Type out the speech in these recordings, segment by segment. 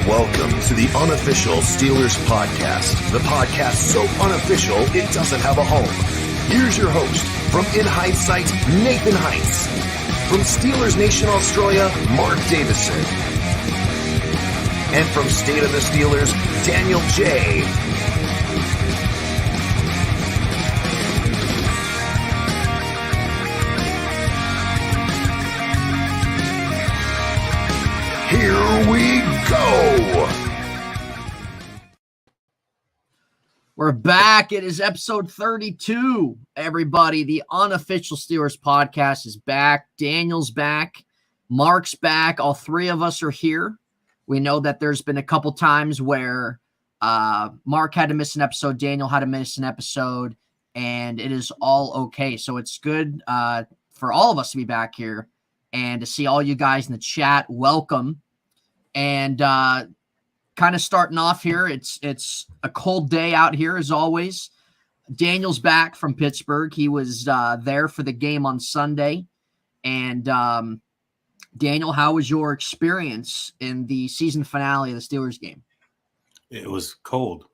Welcome to the Unofficial Steelers podcast, the podcast so unofficial it doesn't have a home. Here's your host, from In Hindsight, Nathan Heitz. From Steelers Nation Australia, Mark Davison. And from State of the Steelers, Daniel J. Here we go. We're back. It is episode 32, everybody. The Unofficial Steelers podcast is back. Daniel's back. Mark's back. All three of us are here. We know that there's been a couple times where Mark had to miss an episode, Daniel had to miss an episode, and it is all okay. So it's good for all of us to be back here and to see all you guys in the chat. Welcome. And kind of starting off here, it's a cold day out here as always. Daniel's back from Pittsburgh. He was there for the game on Sunday. And Daniel, how was your experience in the season finale of the Steelers game? It was cold.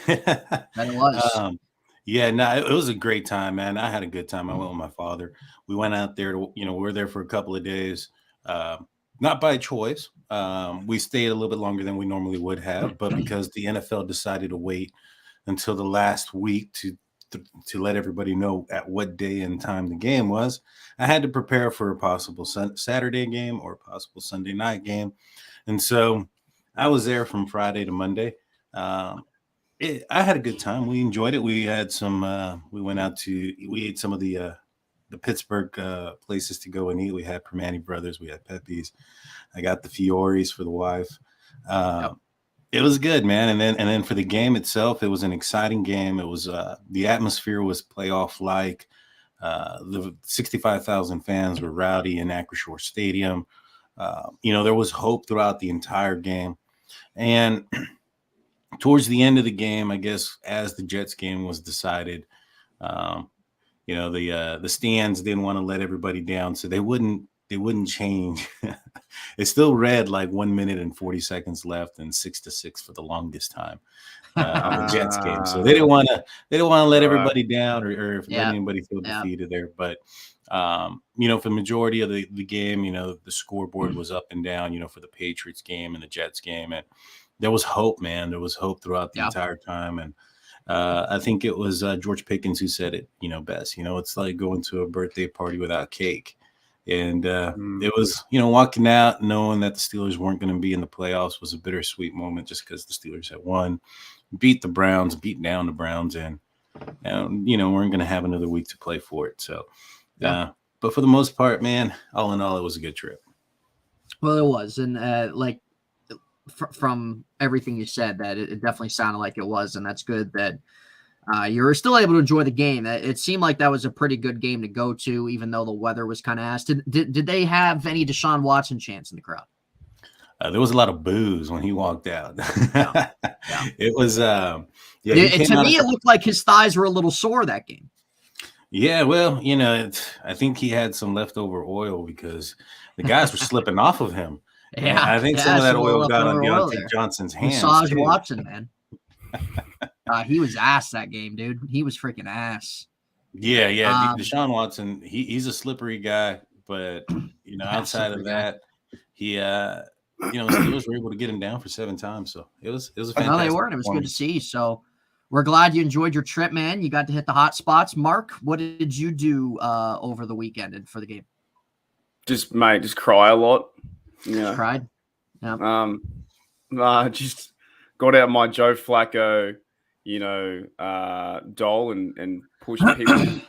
That it was. It was a great time, man. I had a good time. I went with my father. We went out there to, we were there for a couple of days. Not by choice. We stayed a little bit longer than we normally would have, but because the NFL decided to wait until the last week to let everybody know at what day and time the game was, I had to prepare for a possible Saturday game or a possible Sunday night game. And so I was there from Friday to Monday. I had a good time. We enjoyed it. We had some, we ate some of the Pittsburgh places to go and eat. We had Permani Brothers. We had Pepe's. I got the Fioris for the wife. It was good, man. And then for the game itself, it was an exciting game. It was the atmosphere was playoff like. The 65,000 fans were rowdy in Acrisure Stadium. There was hope throughout the entire game. And towards the end of the game, I guess as the Jets game was decided, the stands didn't want to let everybody down, so they wouldn't change. It still read like 1 minute and 40 seconds left and 6-6 for the longest time on the Jets game. So they didn't want to let everybody down or let anybody feel defeated there. But for the majority of the game, the scoreboard was up and down, for the Patriots game and the Jets game, and there was hope, man. There was hope throughout the entire time. And I think it was George Pickens who said it, best. It's like going to a birthday party without cake. And it was, walking out knowing that the Steelers weren't going to be in the playoffs was a bittersweet moment just because the Steelers had won, beat down the Browns, and weren't going to have another week to play for it. So, but for the most part, man, all in all, it was a good trip. Well, it was. And from everything you said, that it definitely sounded like it was. And that's good that you were still able to enjoy the game. It seemed like that was a pretty good game to go to, even though the weather was kind of ass. Did they have any Deshaun Watson chants in the crowd? There was a lot of boos when he walked out. It was, to me, it looked like his thighs were a little sore that game. Yeah, well, I think he had some leftover oil because the guys were slipping off of him. Yeah, I think some of that oil got on Deontay Johnson's hands. Massage Watson, man. He was ass that game, dude. He was freaking ass. Yeah. Deshaun Watson, he's a slippery guy, but outside of that, he Steelers were able to get him down for 7 times. So it was a fantastic. No, they were. It was good to see. So we're glad you enjoyed your trip, man. You got to hit the hot spots. Mark, what did you do over the weekend and for the game? Just cry a lot. Just cried. Yeah. Just got out my Joe Flacco, doll and pushed people,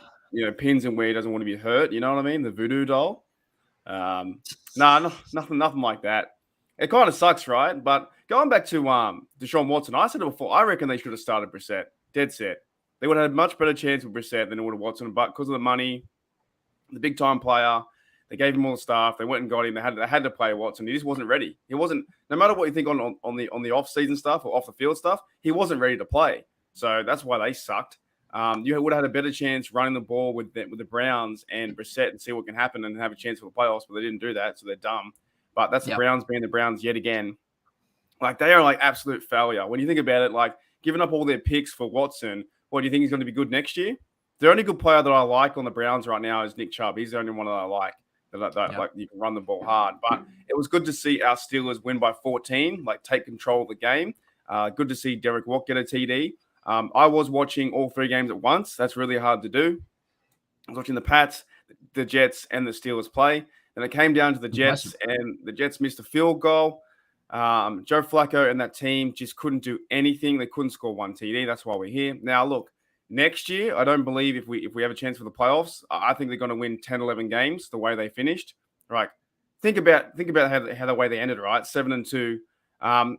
pins and where he doesn't want to be hurt. You know what I mean? The voodoo doll. Nothing like that. It kind of sucks, right? But going back to Deshaun Watson, I said it before. I reckon they should have started Brissett. Dead set. They would have had a much better chance with Brissett than it would have Watson. But because of the money, the big time player, they gave him all the stuff. They went and got him. They had to play Watson. He just wasn't ready. He wasn't. No matter what you think on the off season stuff or off the field stuff, he wasn't ready to play. So that's why they sucked. You would have had a better chance running the ball with the Browns and Brissett and see what can happen and have a chance for the playoffs, but they didn't do that, so they're dumb. But that's the Browns being the Browns yet again. Like, they are like absolute failure. When you think about it, like giving up all their picks for Watson, what do you think he's going to be good next year? The only good player that I like on the Browns right now is Nick Chubb. He's the only one that I like. Like, you can run the ball hard. But it was good to see our Steelers win by 14, like take control of the game. Good to see Derek Watt get a TD. I was watching all 3 games at once. That's really hard to do. I was watching the Pats, the Jets, and the Steelers play. Then it came down to the Jets, and the Jets missed a field goal. Joe Flacco and that team just couldn't do anything. They couldn't score 1 TD. That's why we're here. Now, look, next year, I don't believe if we have a chance for the playoffs, I think they're going to win 10, 11 games the way they finished. Right. Think about how the way they ended, right? 7-2.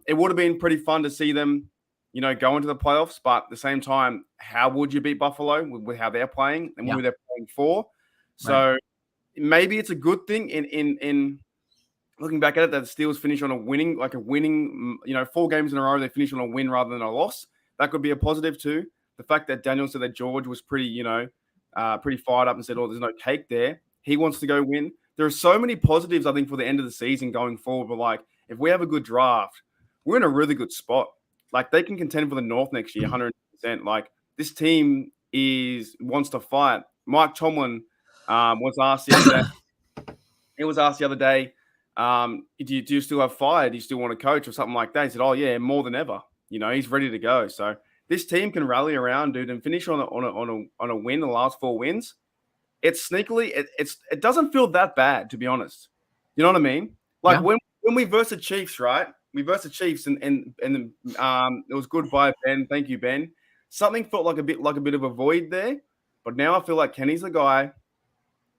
It would have been pretty fun to see them, go into the playoffs. But at the same time, how would you beat Buffalo with how they're playing and who they're playing for? So maybe it's a good thing in looking back at it, that the Steelers finish on a winning, 4 games in a row, they finish on a win rather than a loss. That could be a positive too. The fact that Daniel said that George was pretty fired up and said, "Oh, there's no cake there." He wants to go win. There are so many positives, I think, for the end of the season going forward. But like, if we have a good draft, we're in a really good spot. Like, they can contend for the North next year, 100%. Like, this team wants to fight. Mike Tomlin was asked the other day. He was asked the other day, do you still have fire? Do you still want to coach or something like that? He said, "Oh yeah, more than ever." He's ready to go. So this team can rally around, dude, and finish on a win. The last 4 wins, it's sneakily. It doesn't feel that bad, to be honest. You know what I mean? Like when we versus the Chiefs, right? We versus the Chiefs, and it was good by Ben. Thank you, Ben. Something felt like a bit of a void there, but now I feel like Kenny's the guy.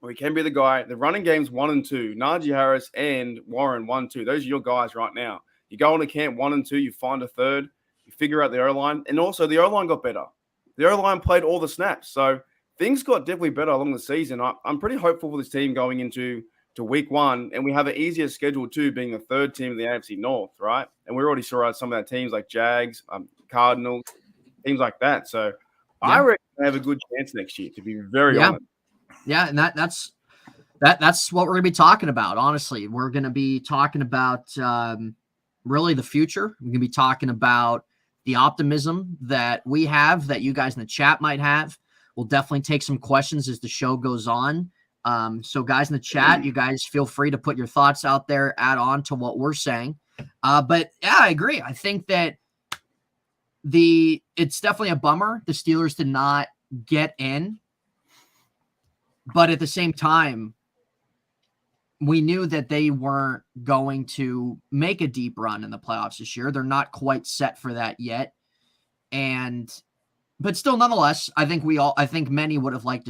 Or he can be the guy. The running game's 1 and 2. Najee Harris and Warren 1, 2. Those are your guys right now. You go into camp 1 and 2. You find a third. You figure out the O-line. And also the O-line got better. The O-line played all the snaps. So things got definitely better along the season. I'm pretty hopeful for this team going into week 1. And we have an easier schedule too, being the 3rd team in the AFC North, right? And we already saw some of our teams like Jags, Cardinals, teams like that. So I reckon they have a good chance next year, to be very honest. Yeah, and that's what we're going to be talking about. Honestly, we're going to be talking about really the future. We're going to be talking about the optimism that we have, that you guys in the chat might have. We'll definitely take some questions as the show goes on. So guys in the chat, you guys feel free to put your thoughts out there, add on to what we're saying. But yeah, I agree. I think that it's definitely a bummer the Steelers did not get in. But at the same time, we knew that they weren't going to make a deep run in the playoffs this year. They're not quite set for that yet. But still, nonetheless, I think many would have liked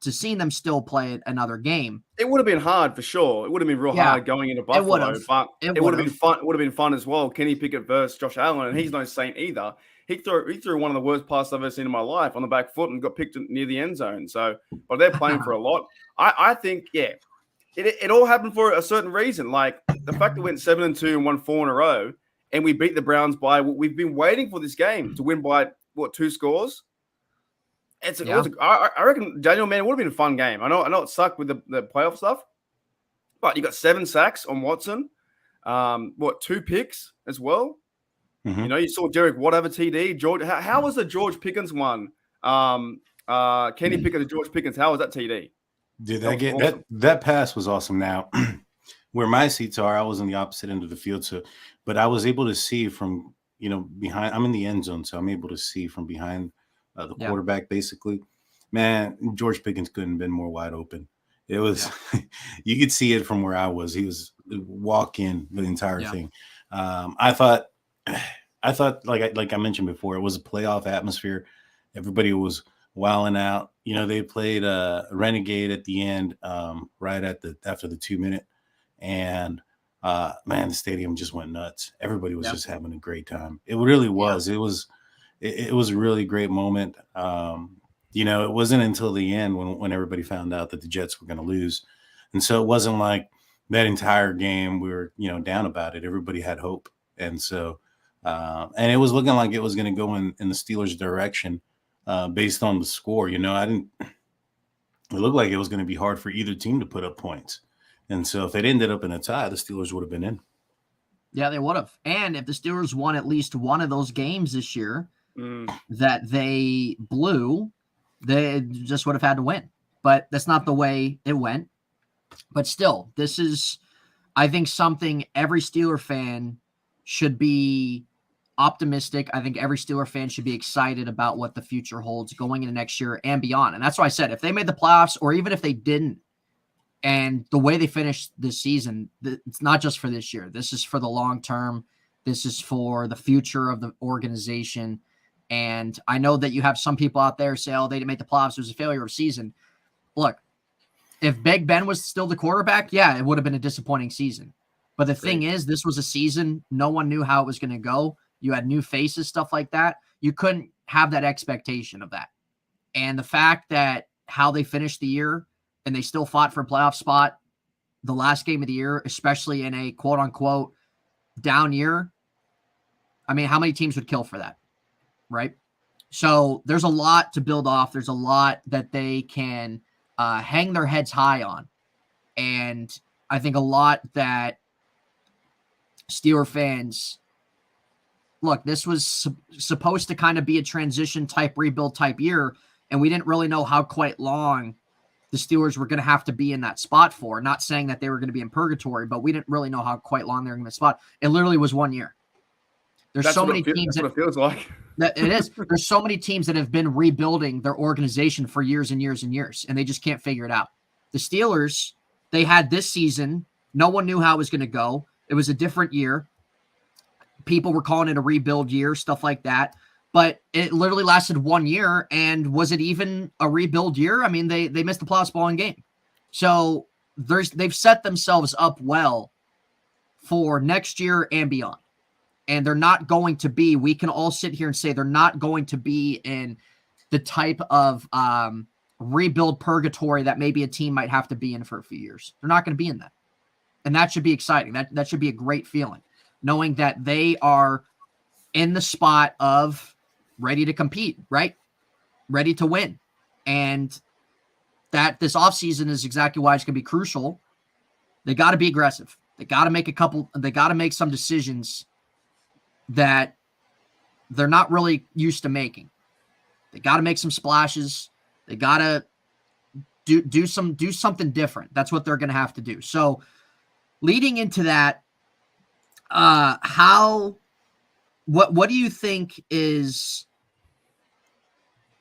to see them still play another game. It would have been hard for sure. It would have been real hard going into Buffalo, but it would have been fun. It would have been fun as well. Kenny Pickett versus Josh Allen, and he's no saint either. He threw one of the worst passes I've ever seen in my life on the back foot and got picked near the end zone. So, but they're playing for a lot. I think, it all happened for a certain reason. Like the fact that we went 7-2 and won 4 in a row, and we beat the Browns we've been waiting for this game to win by 2 scores. I reckon, Daniel, man, it would have been a fun game. I know it sucked with the playoff stuff, but you got 7 sacks on Watson, 2 picks as well. Mm-hmm. You saw Derek Watt have a TD. George, how was the George Pickens one? Kenny Pickett to George Pickens. How was that TD? Dude, that pass was awesome. Now, where my seats are, I was on the opposite end of the field, but I was able to see from behind. I'm in the end zone, so I'm able to see from behind the quarterback. Basically, man, George Pickens couldn't have been more wide open. It was you could see it from where I was. He was walk in the entire thing. I thought, like I mentioned before, it was a playoff atmosphere. Everybody was wilding out. They played Renegade at the end, right after the 2-minute, and man, the stadium just went nuts. Everybody was just having a great time. It really was. It was a really great moment. It wasn't until the end when everybody found out that the Jets were going to lose, and so it wasn't like that entire game we were down about it. Everybody had hope, and so and it was looking like it was going to go in the Steelers' direction. Based on the score, it looked like it was going to be hard for either team to put up points. And so if it ended up in a tie, the Steelers would have been in. Yeah, they would have. And if the Steelers won at least one of those games this year that they blew, they just would have had to win. But that's not the way it went. But still, this is, I think, something every Steeler fan should be optimistic. I think every Steeler fan should be excited about what the future holds going into next year and beyond. And that's why I said if they made the playoffs, or even if they didn't, and the way they finished this season, it's not just for this year. This is for the long term. This is for the future of the organization. And I know that you have some people out there say, oh, they didn't make the playoffs. It was a failure of season. Look, if Big Ben was still the quarterback, yeah, it would have been a disappointing season. But the thing is, this was a season. No one knew how it was going to go. You had new faces, stuff like that. You couldn't have that expectation of that. And the fact that how they finished the year, and they still fought for a playoff spot the last game of the year, especially in a quote-unquote down year. I mean, how many teams would kill for that, right? So there's a lot to build off. There's a lot that they can hang their heads high on. And I think a lot that Steeler fans, look, this was supposed to kind of be a transition type, rebuild type year, and we didn't really know how quite long the Steelers were going to have to be in that spot for. Not saying that they were going to be in purgatory, but we didn't really know how quite long they were in the spot. It literally was 1 year. There's so many teams that it feels like. That it is. There's so many teams that have been rebuilding their organization for years and years and years, and they just can't figure it out. The Steelers, they had this season. No one knew how it was going to go. It was a different year. People were calling it a rebuild year, stuff like that. But it literally lasted 1 year, and was it even a rebuild year? I mean, they missed the playoffs ball in game. So they've set themselves up well for next year and beyond. And they're not going to be, we can all sit here and say they're not going to be in the type of rebuild purgatory that maybe a team might have to be in for a few years. They're not going to be in that. And that should be exciting. That should be a great feeling, knowing that they are in the spot of ready to compete, right? Ready to win. And that this offseason is exactly why it's going to be crucial. They got to be aggressive. They got to make some decisions that they're not really used to making. They got to make some splashes. They got to do something different. That's what they're going to have to do. So leading into that, what do you think is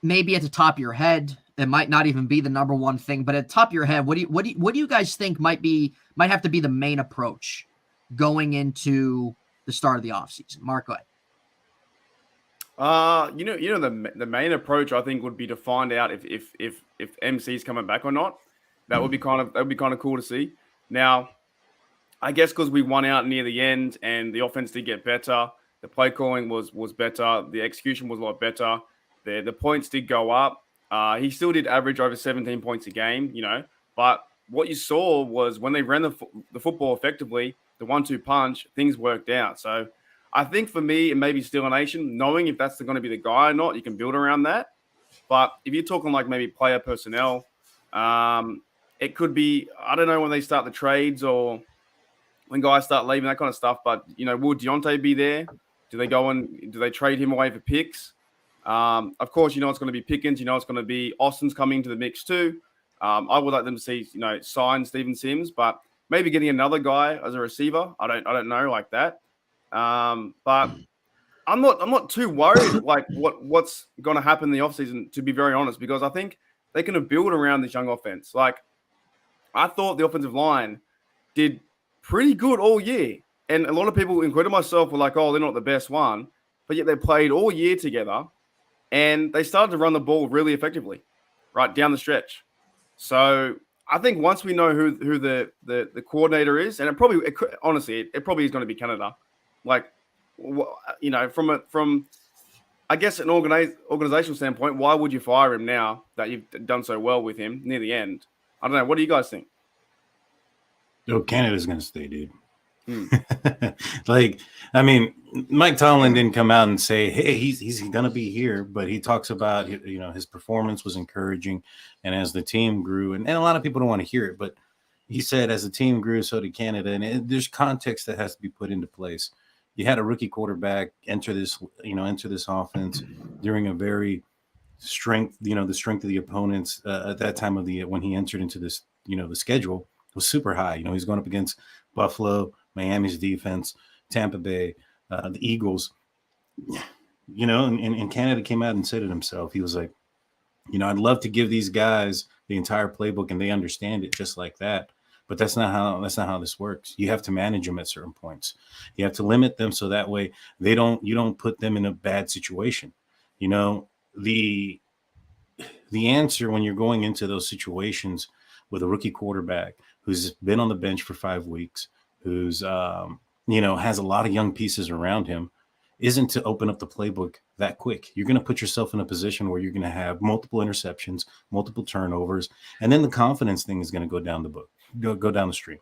maybe at the top of your head? It might not even be the number one thing, but at the top of your head, what do you guys think might have to be the main approach going into the start of the offseason? Mark, go ahead. The main approach I think would be to find out if MC's coming back or not. That would be kind of cool to see. Now, I guess because we won out near the end and the offense did get better, the play calling was better, the execution was a lot better, the points did go up. He still did average over 17 points a game, but what you saw was when they ran the football effectively, the 1-2 punch, things worked out. So I think for me, it may be Steeler Nation, knowing if that's going to be the guy or not, you can build around that. But if you're talking like maybe player personnel, it could be, I don't know when they start the trades or when guys start leaving, that kind of stuff. But, will Deontay be there? Do they trade him away for picks? Of course, it's going to be Pickens. It's going to be Austin's coming into the mix too. I would like them to see, sign Steven Sims, but maybe getting another guy as a receiver. I don't know like that. But I'm not too worried like what's going to happen in the offseason, to be very honest, because I think they can build around this young offense. Like, I thought the offensive line did pretty good all year. And a lot of people, including myself, were like, oh, they're not the best one. But yet they played all year together and they started to run the ball really effectively right down the stretch. So I think once we know who the coordinator is, and it probably is going to be Canada. Like, from I guess an organizational standpoint, why would you fire him now that you've done so well with him near the end? I don't know. What do you guys think? Oh, Canada's going to stay, dude. Mike Tomlin didn't come out and say, hey, he's going to be here, but he talks about, his performance was encouraging. And as the team grew, and a lot of people don't want to hear it, but he said as the team grew, so did Canada. And there's context that has to be put into place. You had a rookie quarterback enter this offense during a very the strength of the opponents at that time of the year when he entered into this, the schedule was super high. He's going up against Buffalo, Miami's defense, Tampa Bay, the Eagles, and Canada came out and said it himself. He was like, I'd love to give these guys the entire playbook and they understand it just like that. But that's not how this works. You have to manage them at certain points. You have to limit them so that way you don't put them in a bad situation. The answer when you're going into those situations with a rookie quarterback who's been on the bench for 5 weeks, who's has a lot of young pieces around him, isn't to open up the playbook that quick. You're going to put yourself in a position where you're going to have multiple interceptions, multiple turnovers, and then the confidence thing is going to go down the stream.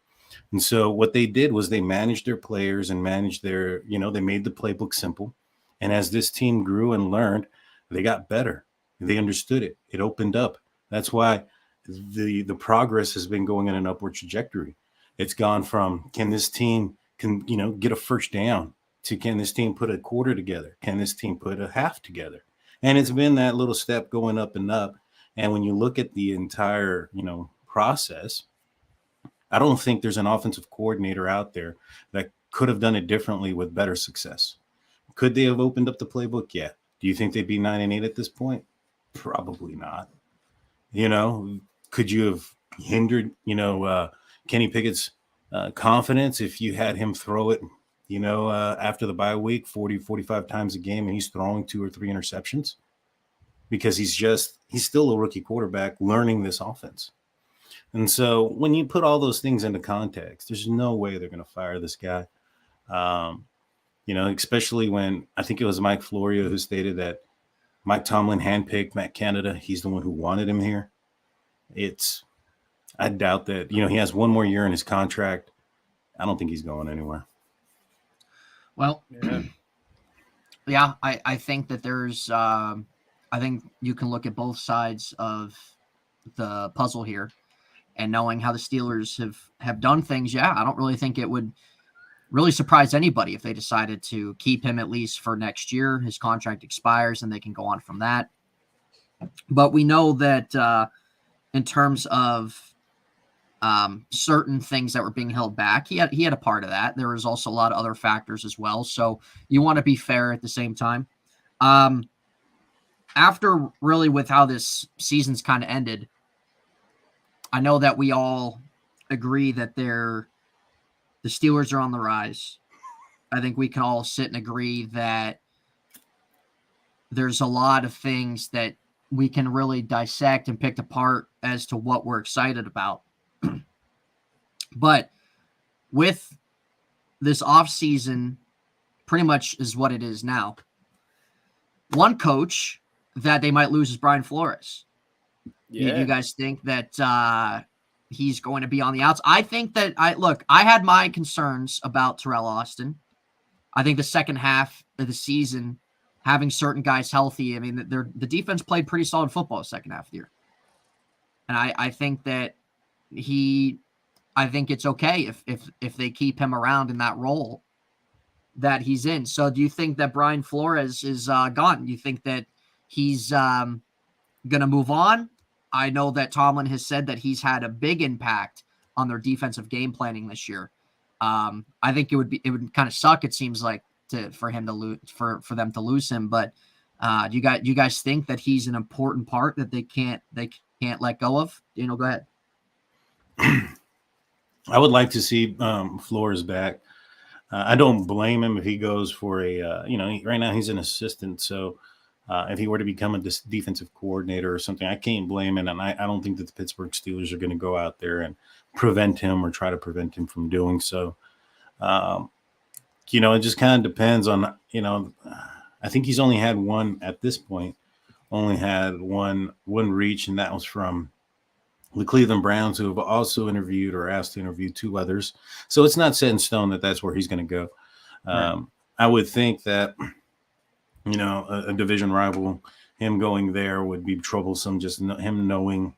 And so what they did was they managed their players and managed their, they made the playbook simple. And as this team grew and learned, they got better. They understood it. It opened up. That's why the progress has been going in an upward trajectory. It's gone from can this team get a first down to can this team put a quarter together? Can this team put a half together? And it's been that little step going up and up. And when you look at the entire, process, I don't think there's an offensive coordinator out there that could have done it differently with better success. Could they have opened up the playbook? Yeah. Do you think they'd be 9-8 at this point? Probably not. Could you have hindered, Kenny Pickett's confidence if you had him throw it, after the bye week, 40, 45 times a game, and he's throwing 2 or 3 interceptions? Because he's still a rookie quarterback learning this offense. And so when you put all those things into context, there's no way they're going to fire this guy. Especially when I think it was Mike Florio who stated that Mike Tomlin handpicked Matt Canada. He's the one who wanted him here. I doubt that, he has 1 more year in his contract. I don't think he's going anywhere. Well, yeah, I think that there's, I think you can look at both sides of the puzzle here. And knowing how the Steelers have done things, I don't really think it would really surprise anybody if they decided to keep him at least for next year. His contract expires and they can go on from that. But we know that in terms of certain things that were being held back, he had a part of that. There was also a lot of other factors as well. So you want to be fair at the same time. After really with how this season's kind of ended, I know that we all agree that the Steelers are on the rise. I think we can all sit and agree that there's a lot of things that we can really dissect and pick apart as to what we're excited about. But with this offseason, pretty much is what it is now. One coach that they might lose is Brian Flores. Yeah. Do you guys think that he's going to be on the outs? I think that I had my concerns about Terrell Austin. I think the second half of the season, having certain guys healthy, I mean, the defense played pretty solid football the second half of the year. And I think that I think it's okay if they keep him around in that role that he's in. So do you think that Brian Flores is gone? Do you think that he's going to move on? I know that Tomlin has said that he's had a big impact on their defensive game planning this year. I think it would kind of suck. It seems like for them to lose him. But do you guys think that he's an important part that they can't let go of? Go ahead. I would like to see Flores back. I don't blame him if he goes for right now he's an assistant. So if he were to become a defensive coordinator or something, I can't blame him. And I don't think that the Pittsburgh Steelers are going to go out there and prevent him or try to prevent him from doing so. It just kind of depends on, I think he's only had one at this point, one reach, and that was from the Cleveland Browns, who have also interviewed or asked to interview 2 others. So it's not set in stone that that's where he's going to go. Right. I would think that, a division rival, him going there would be troublesome, just him knowing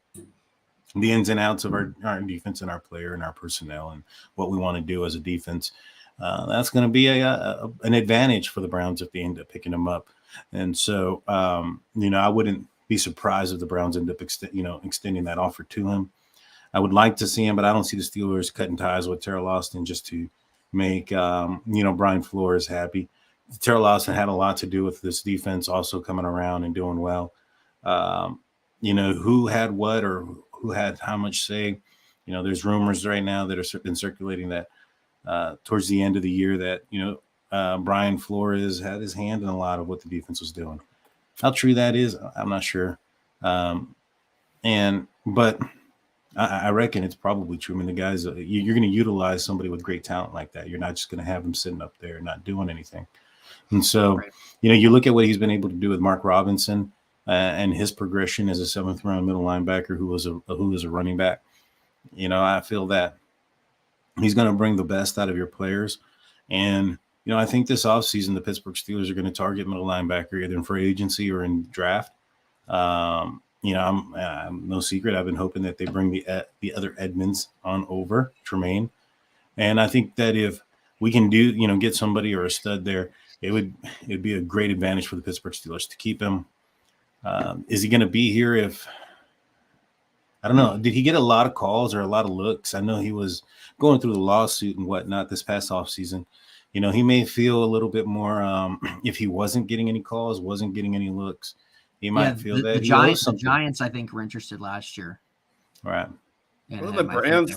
the ins and outs of our defense and our player and our personnel and what we want to do as a defense. That's going to be an advantage for the Browns if they end up picking him up. And so, I wouldn't be surprised if the Browns end up extending that offer to him. I would like to see him, but I don't see the Steelers cutting ties with Terrell Austin just to make, Brian Flores happy. Terrell Austin had a lot to do with this defense also coming around and doing well. Who had what or who had how much say. There's rumors right now that are been circulating that towards the end of the year that, Brian Flores had his hand in a lot of what the defense was doing. How true that is, I'm not sure. But I reckon it's probably true. I mean, the guys, you're going to utilize somebody with great talent like that. You're not just going to have him sitting up there not doing anything. And so, Right. You look at what he's been able to do with Mark Robinson and his progression as a 7th round middle linebacker who was a running back. I feel that he's going to bring the best out of your players. And, I think this offseason, the Pittsburgh Steelers are going to target middle linebacker either in free agency or in draft. I'm no secret. I've been hoping that they bring the other Edmonds on over, Tremaine. And I think that if we can get somebody or a stud there, it'd be a great advantage for the Pittsburgh Steelers to keep him. Is he going to be here I don't know. Did he get a lot of calls or a lot of looks? I know he was going through the lawsuit and whatnot this past offseason. He may feel a little bit more if he wasn't getting any calls, wasn't getting any looks. He might feel that the Giants, I think, were interested last year. Right. Well, the Browns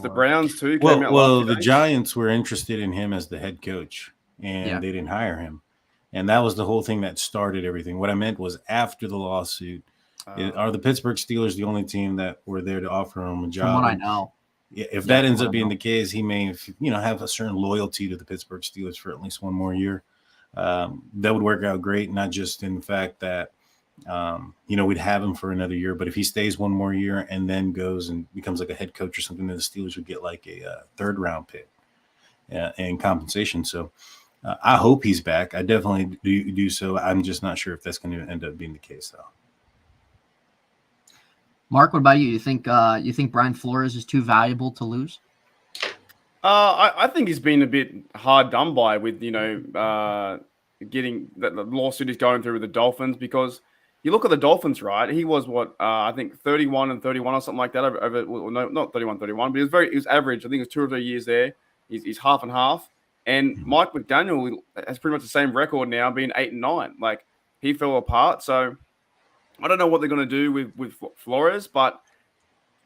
too. The Giants were interested in him as the head coach, and they didn't hire him. And that was the whole thing that started everything. What I meant was after the lawsuit, are the Pittsburgh Steelers the only team that were there to offer him a job? From what I know. If that ends up being the case, he may, have a certain loyalty to the Pittsburgh Steelers for at least one more year. That would work out great, not just in the fact that, we'd have him for another year, but if he stays one more year and then goes and becomes like a head coach or something, then the Steelers would get like a 3rd round pick in compensation. So I hope he's back. I definitely do so. I'm just not sure if that's going to end up being the case, though. Mark, what about you? You think Brian Flores is too valuable to lose? I think he's been a bit hard done by with getting that the lawsuit is going through with the Dolphins, because you look at the Dolphins, right? He was I think 31 and 31 or something like that no, not 31, but he was average. I think it was 2 or 3 years there. He's half and half. And Mike McDaniel has pretty much the same record now, being 8 and 9. Like, he fell apart. So I don't know what they're going to do with Flores, but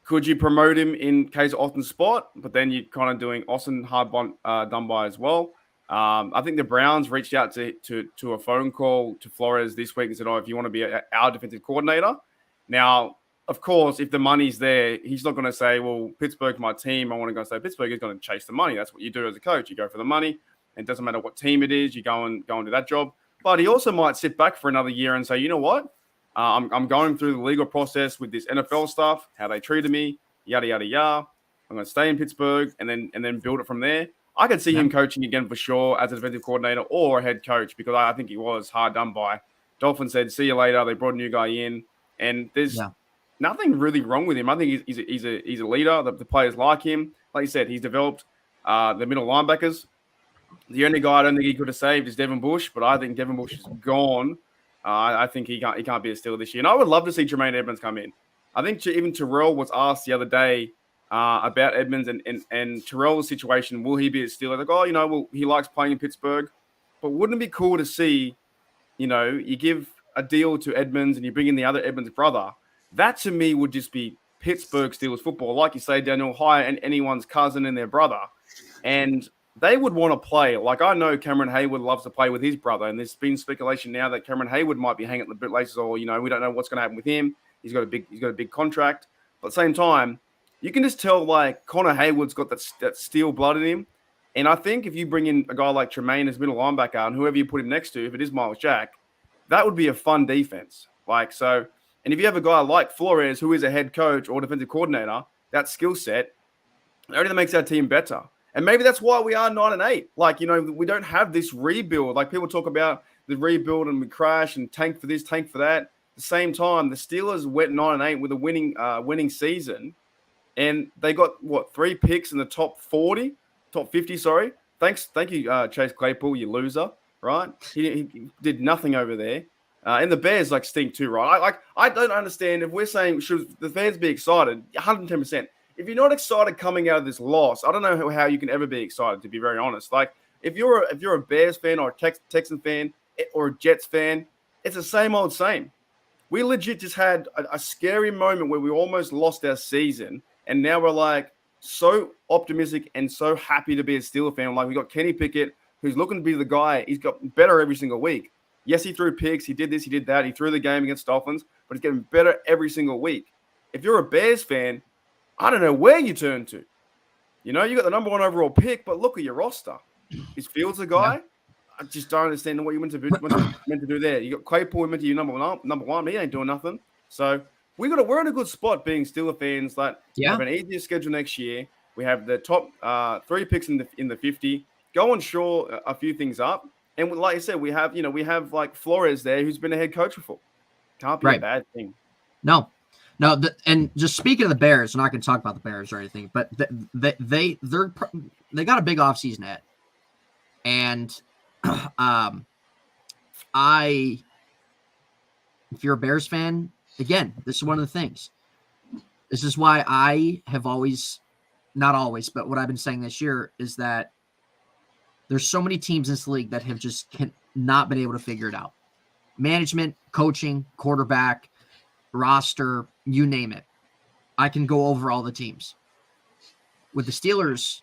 could you promote him in case of Austin's spot? But then you're kind of doing Austin done by as well. I think the Browns reached out to a phone call to Flores this week and said, if you want to be our defensive coordinator. Now, of course, if the money's there, he's not going to say, well, Pittsburgh's my team. I want to go say Pittsburgh is going to chase the money. That's what you do as a coach. You go for the money. It doesn't matter what team it is. You go and do that job. But he also might sit back for another year and say, you know what? I'm going through the legal process with this NFL stuff, how they treated me, yada, yada, yada. I'm going to stay in Pittsburgh and then build it from there. I could see him coaching again for sure as a defensive coordinator or a head coach, because I think he was hard done by. Dolphins said, see you later. They brought a new guy in, and there's nothing really wrong with him. I think he's a leader. The players like him. Like you said, he's developed the middle linebackers. The only guy I don't think he could have saved is Devin Bush, but I think Devin Bush is gone. I think he can't be a Steeler this year. And I would love to see Tremaine Edmonds come in. I think even Terrell was asked the other day about Edmonds and Terrell's situation. Will he be a Steeler? Like, he likes playing in Pittsburgh. But wouldn't it be cool to see, you give a deal to Edmonds and you bring in the other Edmonds brother? That to me would just be Pittsburgh Steelers football. Like you say, Daniel, hire anyone's cousin and their brother. And they would want to play. Like, I know Cameron Hayward loves to play with his brother, and there's been speculation now that Cameron Hayward might be hanging at the bootlaces, or we don't know what's going to happen with him. He's got a big contract, but at the same time, you can just tell like Connor Hayward's got that steel blood in him. And I think if you bring in a guy like Tremaine as middle linebacker, and whoever you put him next to, if it is Miles Jack, that would be a fun defense. Like, so, and if you have a guy like Flores who is a head coach or defensive coordinator, that skill set, it only makes our team better. And maybe that's why we are 9-8. Like, we don't have this rebuild. Like, people talk about the rebuild and we crash and tank for this, tank for that. At the same time, the Steelers went 9-8 with a winning season. and they got, 3 picks in the top 50, sorry. Thank you, Chase Claypool, you loser, right? He did nothing over there. And the Bears stink too, right? I don't understand if we're saying should the fans be excited, 110%. If you're not excited coming out of this loss, I don't know how you can ever be excited, to be very honest. If you're a Bears fan or a Texan fan or a Jets fan, it's the same old same. We legit just had a scary moment where we almost lost our season, and now we're so optimistic and so happy to be a Steeler fan. We got Kenny Pickett, who's looking to be the guy. He's got better every single week. Yes, he threw picks. He did this. He did that. He threw the game against Dolphins, but he's getting better every single week. If you're a Bears fan, I don't know where you turn to. You got the number 1 overall pick, but look at your roster. Is Fields the guy? Yeah. I just don't understand what you meant to do there. You got Claypool meant to be number one. He ain't doing nothing. So we're in a good spot being Steeler fans. We have an easier schedule next year. We have the top 3 picks in the 50. Go and shore a few things up. And like I said, we have Flores there, who's been a head coach before. Can't be a bad thing. No. And just speaking of the Bears, we're not going to talk about the Bears or anything, but they got a big offseason ahead. And if you're a Bears fan, again, this is one of the things. This is why I have not always, but what I've been saying this year is that there's so many teams in this league that have just not been able to figure it out. Management, coaching, quarterback, roster, you name it. I can go over all the teams. With the Steelers,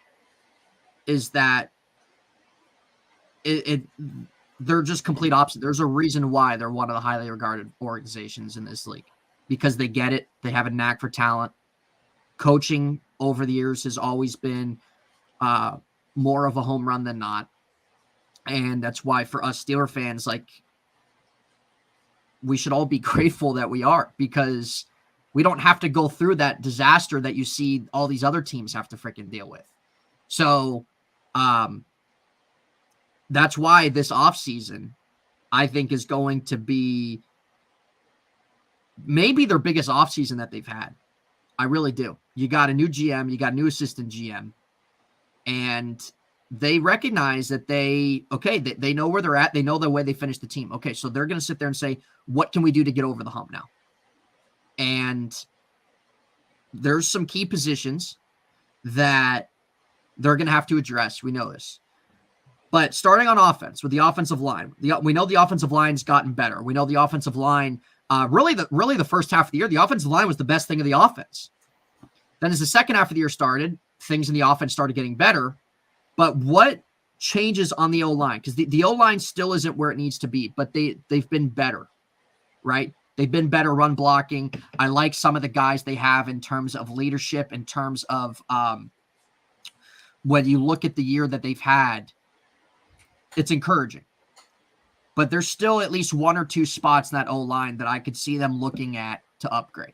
is that they're just complete opposite. There's a reason why they're one of the highly regarded organizations in this league, because they get it. They have a knack for talent. Coaching over the years has always been more of a home run than not. And that's why for us Steeler fans, we should all be grateful that we are, because we don't have to go through that disaster that you see all these other teams have to freaking deal with. So that's why this offseason, I think, is going to be maybe their biggest offseason that they've had. I really do. You got a new GM, you got a new assistant GM, and they recognize that they know where they're at. They know the way they finished the team. Okay, so they're going to sit there and say, what can we do to get over the hump now? And there's some key positions that they're going to have to address. We know this. But starting on offense, with the offensive line, we know the offensive line's gotten better. We know the offensive line, really the first half of the year, the offensive line was the best thing of the offense. Then as the second half of the year started, things in the offense started getting better. But what changes on the O-line? Because the O-line still isn't where it needs to be, but they've been better, right? They've been better run blocking. I like some of the guys they have in terms of leadership, in terms of when you look at the year that they've had, it's encouraging. But there's still at least 1 or 2 spots in that O-line that I could see them looking at to upgrade.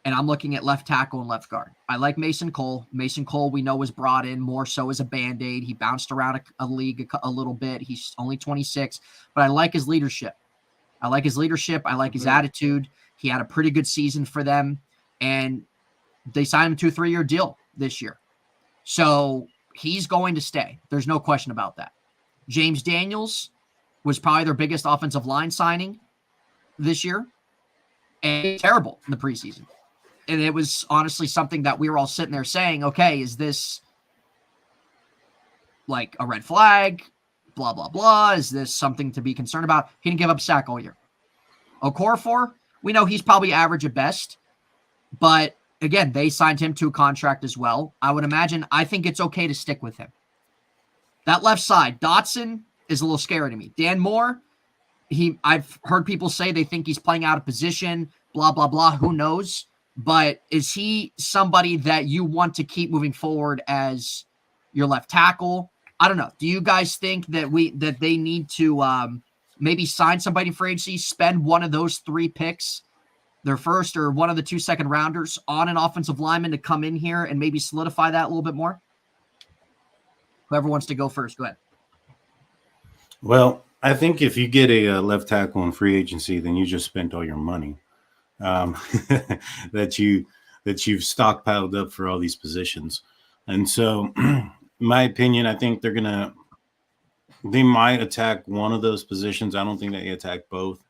And I'm looking at left tackle and left guard. I like Mason Cole. Mason Cole, we know, was brought in more so as a Band-Aid. He bounced around a league a little bit. He's only 26, but I like his leadership. I like his attitude. He had a pretty good season for them, and they signed him to a 3-year deal this year. So he's going to stay. There's no question about that. James Daniels was probably their biggest offensive line signing this year, and terrible in the preseason. And it was honestly something that we were all sitting there saying, okay, is this like a red flag? Blah, blah, blah. Is this something to be concerned about? He didn't give up a sack all year. Okorafor, we know he's probably average at best. But again, they signed him to a contract as well. I think it's okay to stick with him. That left side, Dotson is a little scary to me. Dan Moore, I've heard people say they think he's playing out of position, blah, blah, blah. Who knows? But is he somebody that you want to keep moving forward as your left tackle? I don't know. Do you guys think that they need to maybe sign somebody for agency, spend one of those 3 picks, their first or one of the 2 second rounders, on an offensive lineman to come in here and maybe solidify that a little bit more? Whoever wants to go first, go ahead. Well, I think if you get a left tackle in free agency, then you just spent all your money that you that you've stockpiled up for all these positions. And so, my opinion, I think they might attack one of those positions. I don't think they attack both.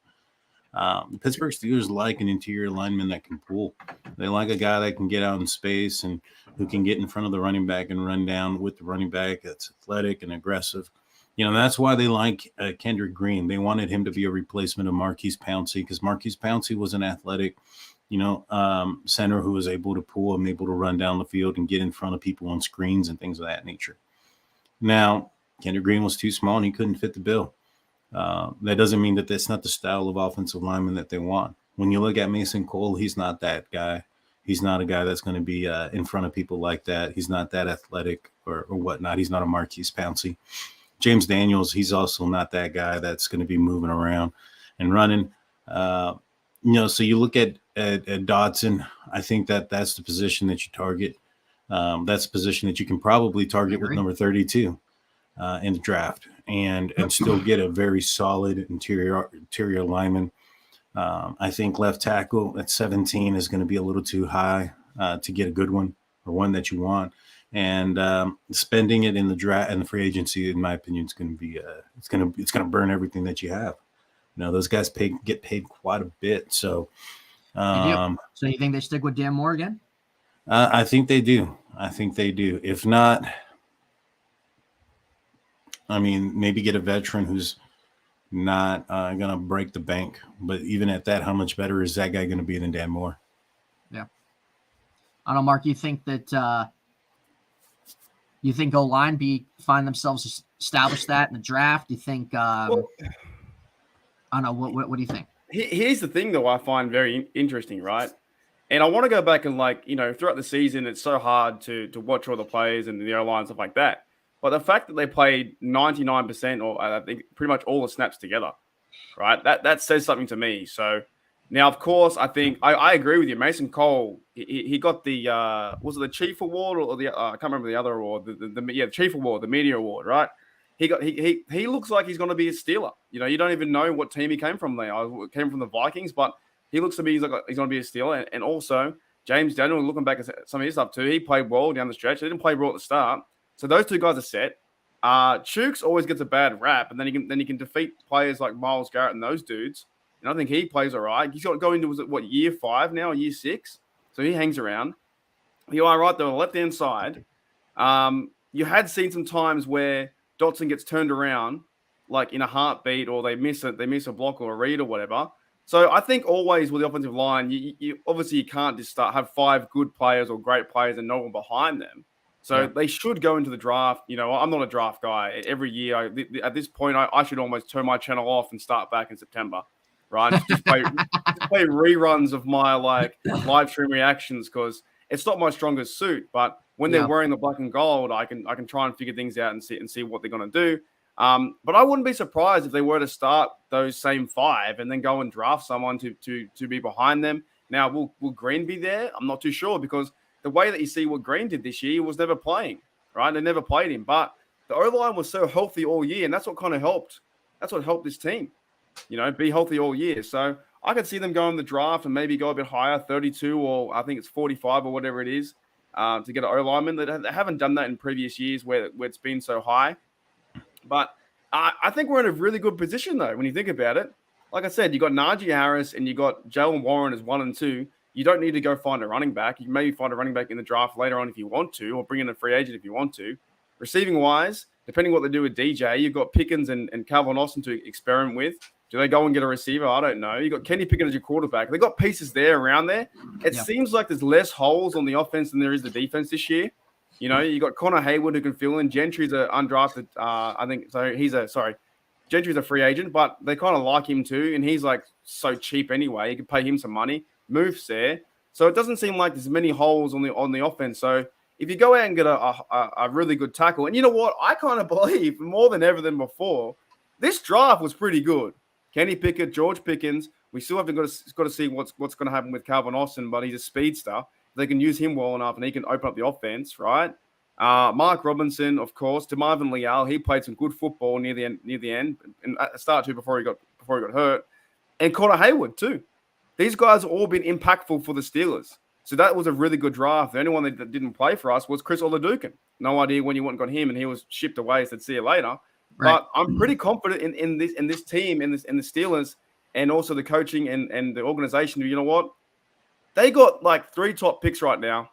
The Pittsburgh Steelers like an interior lineman that can pull. They like a guy that can get out in space and who can get in front of the running back and run down with the running back that's athletic and aggressive. That's why they like Kendrick Green. They wanted him to be a replacement of Marquise Pouncey because Marquise Pouncey was an athletic, center who was able to pull and able to run down the field and get in front of people on screens and things of that nature. Now, Kendrick Green was too small and he couldn't fit the bill. That doesn't mean that that's not the style of offensive lineman that they want. When you look at Mason Cole, he's not that guy. He's not a guy that's going to be in front of people like that. He's not that athletic or whatnot. He's not a Marquise Pouncey. James Daniels, he's also not that guy that's going to be moving around and running. So you look at Dodson. I think that's the position that you target. That's the position that you can probably target with number 32 in the draft and still get a very solid interior lineman. I think left tackle at 17 is going to be a little too high to get a good one or one that you want. And spending it in the draft and the free agency, in my opinion, is going to be it's going to burn everything that you have. Those guys get paid quite a bit. So, So you think they stick with Dan Moore again? I think they do. If not, maybe get a veteran who's not going to break the bank. But even at that, how much better is that guy going to be than Dan Moore? Yeah. I don't know, Mark, you think that you think O-line find themselves established that in the draft? You think I don't know, what do you think? Here's the thing, though, I find very interesting, right? And I want to go back and, throughout the season, it's so hard to watch all the players and the O-line and stuff like that. But the fact that they played 99% or I think pretty much all the snaps together, right? That says something to me. So now, of course, I think I agree with you. Mason Cole, he got the was it the Chief Award or the I can't remember the other award, the Chief Award, the Media Award, right? He looks like he's going to be a Steeler. You don't even know what team he came from there. I came from the Vikings, but he looks to me he's going to be a Steeler. And also James Daniel, looking back at some of his stuff too, he played well down the stretch. He didn't play well at the start. So those two guys are set. Chooks always gets a bad rap, and then he can defeat players like Myles Garrett and those dudes. And I think he plays all right. He's got to go into year 5 now, year 6. So he hangs around. You are right though. On the left-hand side, you had seen some times where Dotson gets turned around like in a heartbeat, or they miss a block or a read or whatever. So I think always with the offensive line, you obviously you can't just have 5 good players or great players and no one behind them. So they should go into the draft. I'm not a draft guy. Every year, at this point, I should almost turn my channel off and start back in September, right? Just play reruns of my live stream reactions because it's not my strongest suit. But when they're wearing the black and gold, I can try and figure things out and see what they're going to do. But I wouldn't be surprised if they were to start those same 5 and then go and draft someone to be behind them. Now, will Green be there? I'm not too sure because the way that you see what Green did this year, he was never playing, right? They never played him. But the O-line was so healthy all year, and that's what kind of helped. That's what helped this team, be healthy all year. So I could see them go in the draft and maybe go a bit higher, 32 or I think it's 45 or whatever it is, to get an O-lineman. They haven't done that in previous years where it's been so high. But I think we're in a really good position, though, when you think about it. Like I said, you got Najee Harris and you got Jalen Warren as 1 and 2. You don't need to go find a running back. You can maybe find a running back in the draft later on if you want to, or bring in a free agent if you want to. Receiving-wise, depending what they do with DJ, you've got Pickens and Calvin Austin to experiment with. Do they go and get a receiver? I don't know. You've got Kenny Pickett as your quarterback. They've got pieces there around there. It seems like there's less holes on the offense than there is the defense this year. You got Connor Hayward who can fill in. Gentry's an undrafted, I think. So Gentry's a free agent, but they kind of like him too, and he's so cheap anyway. You can pay him some money. Moves there. So it doesn't seem like there's many holes on the offense. So if you go out and get a really good tackle, and you know what? I kind of believe more than ever than before, this draft was pretty good. Kenny Pickett, George Pickens. We still have got to see what's going to happen with Calvin Austin, but he's a speedster. They can use him well enough, and he can open up the offense, right? Mark Robinson, of course. DeMarvin Leal, he played some good football near the end, and at the start too before he got hurt. And Connor Hayward too. These guys have all been impactful for the Steelers. So that was a really good draft. The only one that didn't play for us was Chris Oladukin. No idea when you went and got him, and he was shipped away. Said, "See you later." Right. But I'm pretty confident in this team, in the Steelers, and also the coaching and the organization. You know what? They got like 3 top picks right now.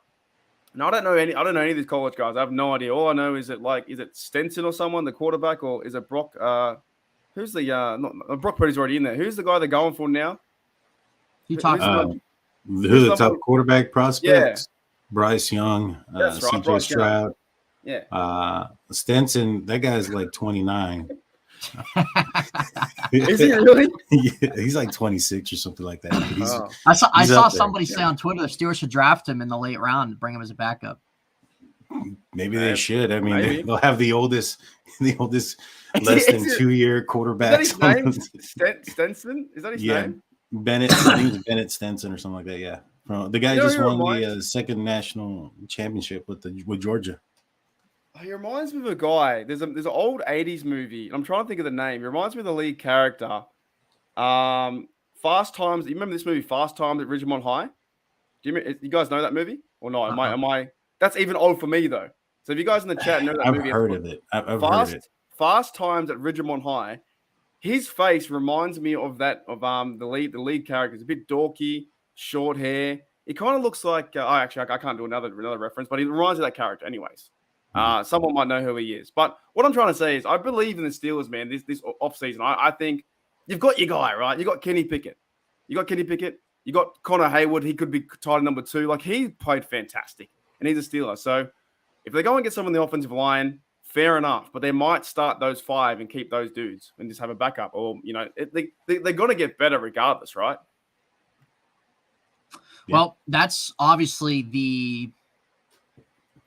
And I don't know any of these college guys. I have no idea. All I know is it Stenson or someone, the quarterback, or is it Brock? Who's the Brock Purdy's already in there. Who's the guy they're going for now? You talking who's the top quarterback prospects? Yeah. Bryce Young, That's right, CJ Stroud. Yeah. Stenson, that guy's like 29. Is he really? Yeah, he's like 26 or something like that. I saw somebody say on Twitter the Steelers should draft him in the late round and bring him as a backup. Maybe they should. I mean, maybe. they'll have the oldest less than 2-year quarterbacks. Is that his name? Stenson? Is that his name? Bennett. I think it's Bennett Stenson or something like that. Yeah. The guy just won the second national championship with Georgia. He reminds me of a guy. There's an old 80s movie. And I'm trying to think of the name. He reminds me of the lead character. Fast Times. You remember this movie, Fast Times at Ridgemont High? Do you guys know that movie or not? Am I? That's even old for me though. So if you guys in the chat know that movie, I've heard of it. I've heard it. Fast Times at Ridgemont High. His face reminds me of that of the lead character. It's a bit dorky, short hair. It kind of looks like. Actually, I can't do another reference, but he reminds me of that character. Anyways. Someone might know who he is. But what I'm trying to say is I believe in the Steelers, man, this offseason. I think you've got your guy, right? You got Kenny Pickett. You got Connor Hayward. He could be tight end number 2. Like, he played fantastic, and he's a Steeler. So if they go and get someone on the offensive line, fair enough. But they might start those 5 and keep those dudes and just have a backup. Or, they're going to get better regardless, right? Yeah. Well, that's obviously the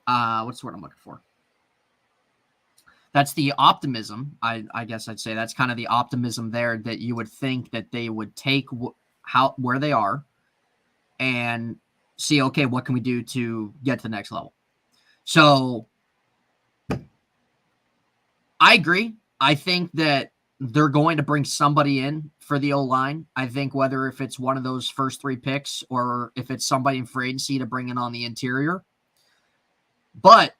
what's the word I'm looking for? That's the optimism. I guess I'd say that's kind of the optimism there, that you would think that they would take where they are and see, okay, what can we do to get to the next level? So I agree. I think that they're going to bring somebody in for the O-line. I think whether if it's one of those first 3 picks or if it's somebody in free agency to bring in on the interior. But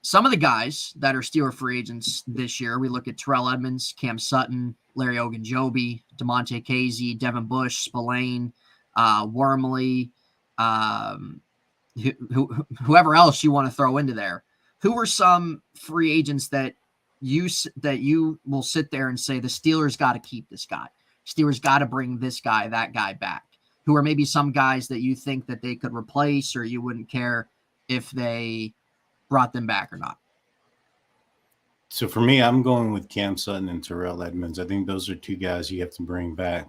some of the guys that are Steeler free agents this year, we look at Terrell Edmunds, Cam Sutton, Larry Ogunjobi, DeMonte Casey, Devin Bush, Spillane, Wormley, whoever else you want to throw into there. Who are some free agents that you will sit there and say the Steelers got to keep this guy? Steelers got to bring this guy, that guy back. Who are maybe some guys that you think that they could replace, or you wouldn't care if they brought them back or not? So for me, I'm going with Cam Sutton and Terrell Edmunds. I think those are 2 guys you have to bring back.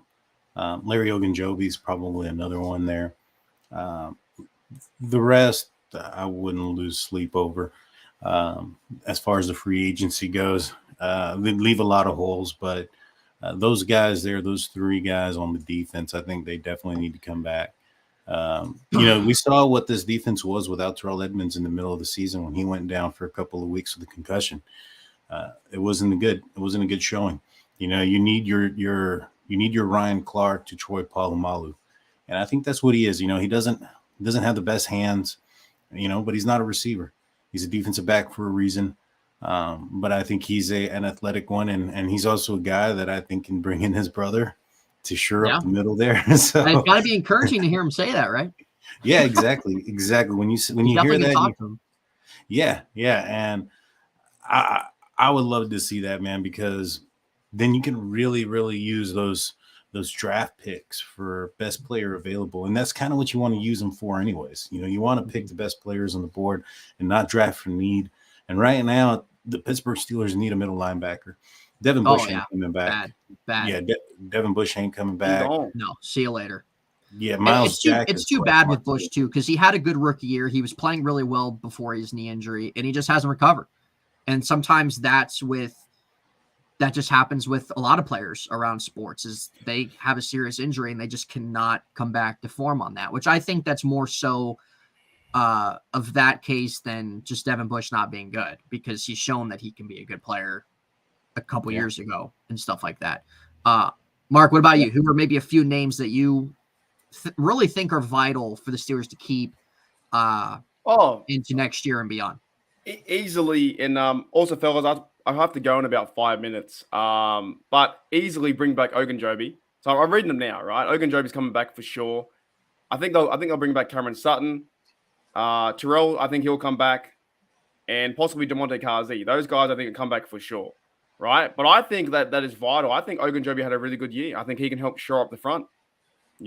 Larry Ogunjobi is probably another one there. The rest, I wouldn't lose sleep over. As far as the free agency goes, they leave a lot of holes, but those guys there, those 3 guys on the defense, I think they definitely need to come back. We saw what this defense was without Terrell Edmunds in the middle of the season when he went down for a couple of weeks with a concussion. It wasn't a good showing. You need your Ryan Clark to Troy Polamalu, and I think that's what he is. He doesn't have the best hands, but he's not a receiver. He's a defensive back for a reason. But I think he's an athletic one, and he's also a guy that I think can bring in his brother to shore up the middle there. So it's got to be encouraging to hear him say that, right? Yeah, exactly. When you hear that, and I would love to see that, man, because then you can really, really use those draft picks for best player available, and that's kind of what you want to use them for, anyways. You want to pick the best players on the board and not draft for need. And right now, the Pittsburgh Steelers need a middle linebacker. Devin Bush ain't coming back. Bad. Yeah, Devin Bush ain't coming back. No, see you later. Yeah, Miles Jack. It's too bad with Bush too, because he had a good rookie year. He was playing really well before his knee injury, and he just hasn't recovered. And sometimes that just happens with a lot of players around sports, is they have a serious injury and they just cannot come back to form on that, which I think that's more so of that case than just Devin Bush not being good, because he's shown that he can be a good player a couple years ago and stuff like that. Mark, what about you? Who are maybe a few names that you really think are vital for the Steelers to keep into next year and beyond. Easily. And also, fellas, I have to go in about 5 minutes. But easily bring back Ogunjobi. So I'm reading them now, right? Ogunjobi's coming back for sure. I think they'll bring back Cameron Sutton. Terrell, I think he'll come back. And possibly DeMonte Kazi. Those guys, I think, will come back for sure, right? But I think that is vital. I think Ogunjobi had a really good year. I think he can help shore up the front.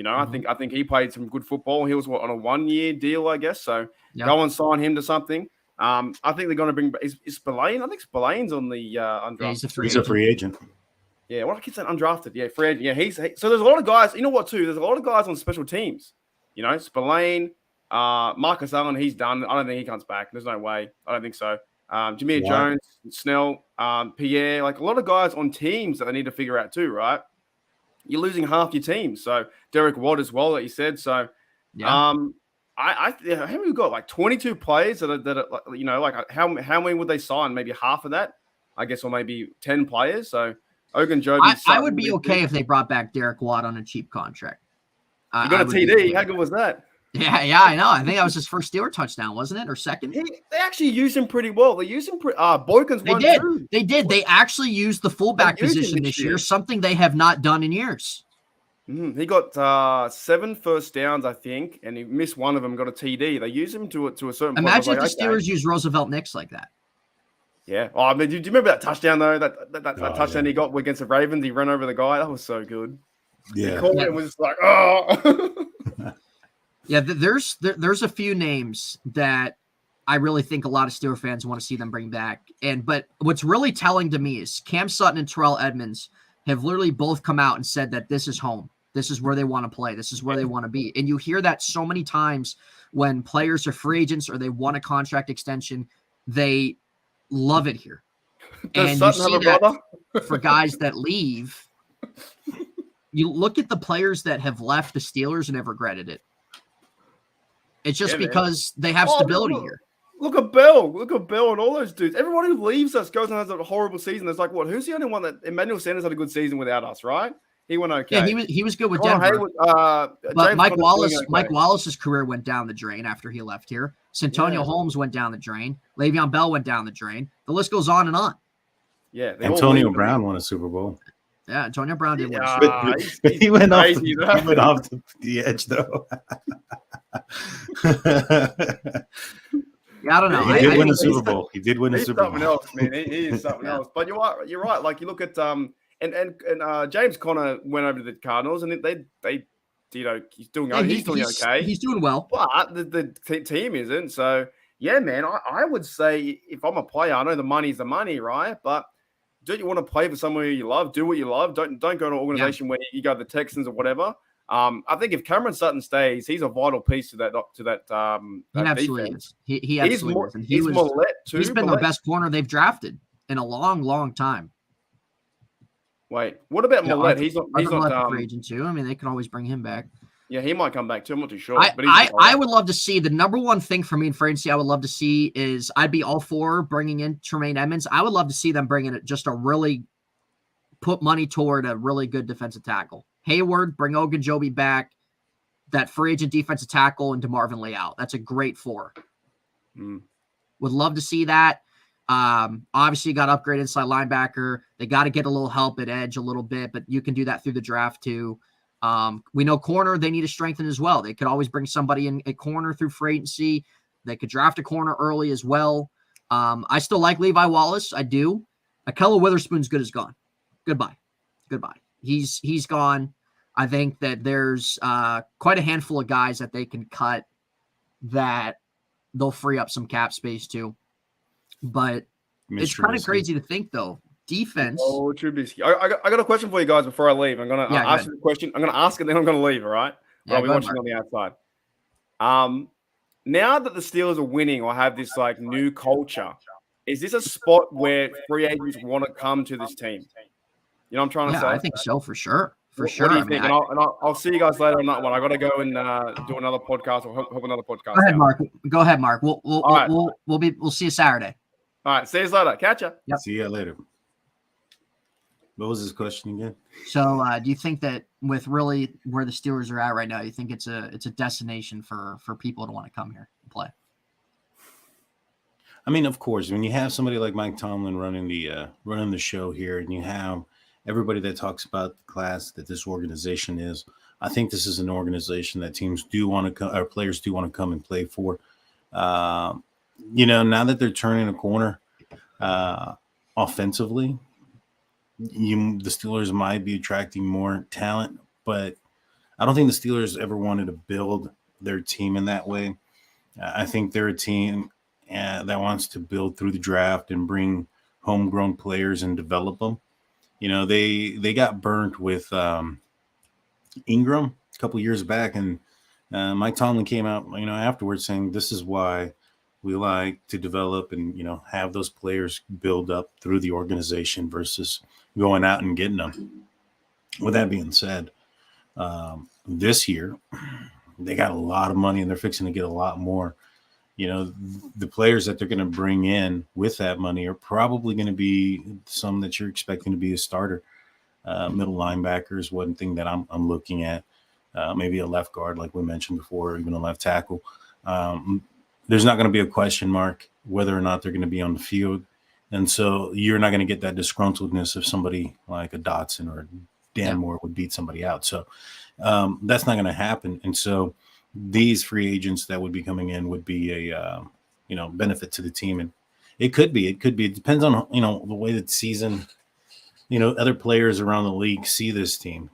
I think he played some good football. He was on a 1-year deal, I guess. So go and sign him to something. I think they're going to bring back. Is Spillane? I think Spillane's on the undrafted. Yeah, he's a free agent. Yeah, what I keep saying undrafted. Yeah, free agent. Yeah, so there's a lot of guys. You know what? Too, there's a lot of guys on special teams. Spillane. Marcus Allen, he's done. I don't think he comes back. There's no way. I don't think so. Jameer Jones, Snell, Pierre, like a lot of guys on teams that they need to figure out too, right? You're losing half your team. So Derek Watt as well, that you said. So, how many we got? Like 22 players that are like how many would they sign? Maybe half of that, I guess, or maybe 10 players. So Ogunjobi. I would be okay if they brought back Derek Watt on a cheap contract. You got a TD. How good was that? Yeah, I know. I think that was his first Steeler touchdown, wasn't it, or second? They actually used him pretty well. They used him. Boykin's one too. They did. They actually used the fullback position this year, something they have not done in years. He got 7 first downs, I think, and he missed one of them. Got a TD. They used him to a certain point. Imagine if the Steelers used Roosevelt Nix like that. Yeah. Oh, I mean, do you remember that touchdown though? That touchdown he got against the Ravens. He ran over the guy. That was so good. Yeah. He caught it and was just like, oh. Yeah, there's a few names that I really think a lot of Steelers fans want to see them bring back. But what's really telling to me is Cam Sutton and Terrell Edmonds have literally both come out and said that this is home. This is where they want to play. This is where they want to be. And you hear that so many times when players are free agents or they want a contract extension. They love it here. And you see that for guys that leave. You look at the players that have left the Steelers and have regretted it. It's just because they have stability here. Look at Bell. Look at Bell and all those dudes. Everyone who leaves us goes and has a horrible season. It's like, what? Who's the only one that Emmanuel Sanders had a good season without us, right? He went okay. Yeah, he was good with Denver. Haywood, but Mike Wallace's career went down the drain after he left here. Santonio Holmes went down the drain. Le'Veon Bell went down the drain. The list goes on and on. Yeah, Antonio Brown won a Super Bowl. Yeah, Antonio Brown did win. He went off the edge though. Yeah, I don't know. He did win a Super Bowl. He did win a Super Bowl. Something else, man. He is something else. But you're right. Like you look at and James Conner went over to the Cardinals, and they he's doing okay. He's doing well, but the team isn't. So yeah, man. I would say if I'm a player, I know the money's the money, right? But don't you want to play for somewhere you love? Do what you love. Don't go to an organization where you go to the Texans or whatever. I think if Cameron Sutton stays, he's a vital piece to that. He absolutely is. He absolutely is. And he's been the best corner they've drafted in a long, long time. Wait, what about Millette? He's not free agent too. I mean, they can always bring him back. Yeah, he might come back too. I'm not too sure. I would love to see the number one thing for me in free agency. I would love to see is I'd be all for bringing in Tremaine Edmonds. I would love to see them bring in just a really put money toward a really good defensive tackle. Hayward, bring Ogunjobi back. That free agent defensive tackle and DeMarvin Leal. That's a great 4. Would love to see that. Obviously, you got to upgrade inside linebacker. They got to get a little help at edge a little bit, but you can do that through the draft too. We know corner, they need to strengthen as well. They could always bring somebody in at corner through free agency. They could draft a corner early as well. I still like Levi Wallace. I do. Ahkello Witherspoon's good as gone. Goodbye. He's gone. I think that there's quite a handful of guys that they can cut that they'll free up some cap space too. But it's kind of crazy to think though. Defense. Oh, Trubisky. I got a question for you guys before I leave. I'm gonna ask you a question. I'm gonna ask it, then I'm gonna leave. All right. I'll be watching on the outside. Now that the Steelers are winning or have this like new culture, is this a spot where free agents want to come to this team? You know what I'm trying to say? I think so for sure. What do you think? I'll see you guys later on that one. I got to go and do another podcast or help another podcast. Go ahead, Mark. We'll see you Saturday. All right. See you later. Catch ya. Yep. See you later. What was his question again? So, do you think that with really where the Steelers are at right now, you think it's a destination for people to want to come here and play? I mean, of course, when you have somebody like Mike Tomlin running the show here, and you have everybody that talks about the class that this organization is, I think this is an organization that teams do want to come, or players do want to come and play for. Now that they're turning a corner offensively, the Steelers might be attracting more talent, but I don't think the Steelers ever wanted to build their team in that way. I think they're a team that wants to build through the draft and bring homegrown players and develop them. They got burnt with Ingram a couple years back, and Mike Tomlin came out, afterwards saying this is why we like to develop and have those players build up through the organization versus going out and getting them. With that being said, this year they got a lot of money and they're fixing to get a lot more. The players that they're going to bring in with that money are probably going to be some that you're expecting to be a starter. Middle linebacker is one thing that I'm looking at. Maybe a left guard, like we mentioned before, or even a left tackle. There's not going to be a question mark whether or not they're going to be on the field. And so you're not going to get that disgruntledness if somebody like a Dotson or Dan Moore would beat somebody out. So that's not going to happen. And so these free agents that would be coming in would be a benefit to the team. And it could be. It depends on, the way that season, other players around the league see this team.